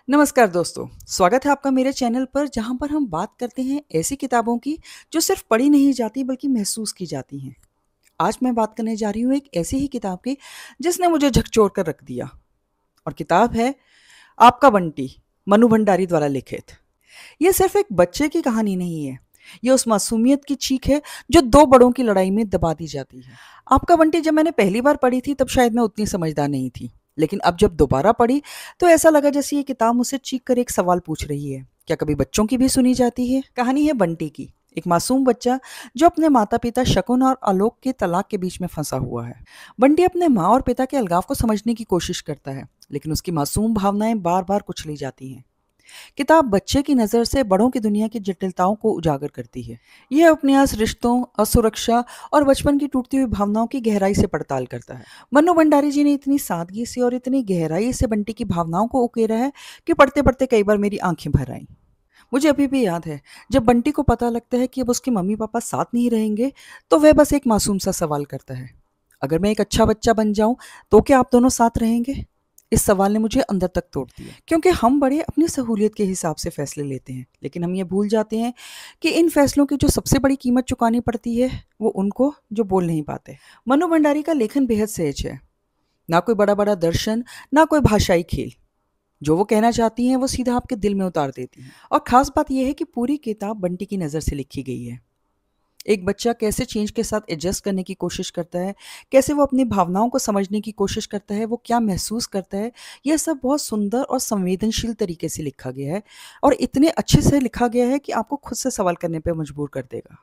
नमस्कार दोस्तों, स्वागत है आपका मेरे चैनल पर जहाँ पर हम बात करते हैं ऐसी किताबों की जो सिर्फ पढ़ी नहीं जाती बल्कि महसूस की जाती हैं। आज मैं बात करने जा रही हूँ एक ऐसी ही किताब की जिसने मुझे झकझोर कर रख दिया और किताब है आपका बंटी, मनु भंडारी द्वारा लिखित। ये सिर्फ एक बच्चे की कहानी नहीं है, ये उस मासूमियत की चीख है जो दो बड़ों की लड़ाई में दबा दी जाती है। आपका बंटी जब मैंने पहली बार पढ़ी थी तब शायद मैं उतनी समझदार नहीं थी, लेकिन अब जब दोबारा पढ़ी तो ऐसा लगा जैसे ये किताब मुझसे चीख कर एक सवाल पूछ रही है, क्या कभी बच्चों की भी सुनी जाती है? कहानी है बंटी की, एक मासूम बच्चा जो अपने माता पिता शकुन और आलोक के तलाक के बीच में फंसा हुआ है। बंटी अपने माँ और पिता के अलगाव को समझने की कोशिश करता है, लेकिन उसकी मासूम भावनाएं बार बार कुचली जाती हैं। किताब बच्चे की नज़र से बड़ों की दुनिया की जटिलताओं को उजागर करती है। यह उपन्यास रिश्तों, असुरक्षा और बचपन की टूटती हुई भावनाओं की गहराई से पड़ताल करता है। मन्नू भंडारी जी ने इतनी सादगी से और इतनी गहराई से बंटी की भावनाओं को उकेरा है कि पढ़ते पढ़ते कई बार मेरी आंखें भर आईं। मुझे अभी भी याद है जब बंटी को पता लगता है कि अब उसके मम्मी पापा साथ नहीं रहेंगे, तो वह बस एक मासूम सा सवाल करता है, अगर मैं एक अच्छा बच्चा बन जाऊं तो क्या आप दोनों साथ रहेंगे? इस सवाल ने मुझे अंदर तक तोड़ दिया, क्योंकि हम बड़े अपनी सहूलियत के हिसाब से फैसले लेते हैं, लेकिन हम ये भूल जाते हैं कि इन फैसलों की जो सबसे बड़ी कीमत चुकानी पड़ती है वो उनको जो बोल नहीं पाते। मनु भंडारी का लेखन बेहद सहज है, ना कोई बड़ा बड़ा दर्शन, ना कोई भाषाई खेल। जो वो कहना चाहती हैं वो सीधा आपके दिल में उतार देती हैं। और खास बात यह है कि पूरी किताब बंटी की नज़र से लिखी गई है। एक बच्चा कैसे चेंज के साथ एडजस्ट करने की कोशिश करता है, कैसे वो अपनी भावनाओं को समझने की कोशिश करता है, वो क्या महसूस करता है, यह सब बहुत सुंदर और संवेदनशील तरीके से लिखा गया है और इतने अच्छे से लिखा गया है कि आपको खुद से सवाल करने पे मजबूर कर देगा।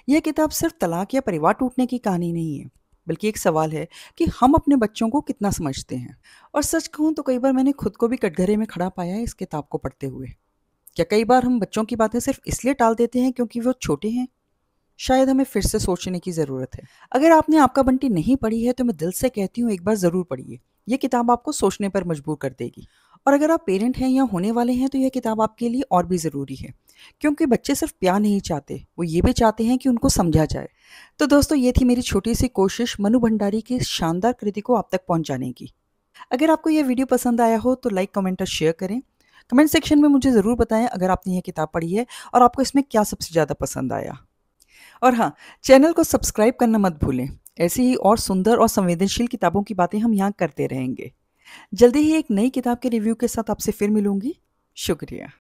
यह किताब सिर्फ तलाक या परिवार टूटने की कहानी नहीं है, बल्कि एक सवाल है कि हम अपने बच्चों को कितना समझते हैं। और सच कहूँ तो कई बार मैंने खुद को भी कटघरे में खड़ा पाया है इस किताब को पढ़ते हुए। क्या कई बार हम बच्चों की बातें सिर्फ इसलिए टाल देते हैं क्योंकि वो छोटे हैं? शायद हमें फिर से सोचने की ज़रूरत है। अगर आपने आपका बंटी नहीं पढ़ी है तो मैं दिल से कहती हूँ एक बार ज़रूर पढ़िए। ये किताब आपको सोचने पर मजबूर कर देगी। और अगर आप पेरेंट हैं या होने वाले हैं तो यह किताब आपके लिए और भी ज़रूरी है, क्योंकि बच्चे सिर्फ प्यार नहीं चाहते, वो ये भी चाहते हैं कि उनको समझा जाए। तो दोस्तों, ये थी मेरी छोटी सी कोशिश मनु भंडारी की इस शानदार कृति को आप तक पहुँचाने की। अगर आपको यह वीडियो पसंद आया हो तो लाइक, कमेंट और शेयर करें। कमेंट सेक्शन में मुझे ज़रूर बताएं अगर आपने यह किताब पढ़ी है और आपको इसमें क्या सबसे ज़्यादा पसंद आया। और हाँ, चैनल को सब्सक्राइब करना मत भूलें। ऐसी ही और सुंदर और संवेदनशील किताबों की बातें हम यहाँ करते रहेंगे। जल्दी ही एक नई किताब के रिव्यू के साथ आपसे फिर मिलूंगी। शुक्रिया।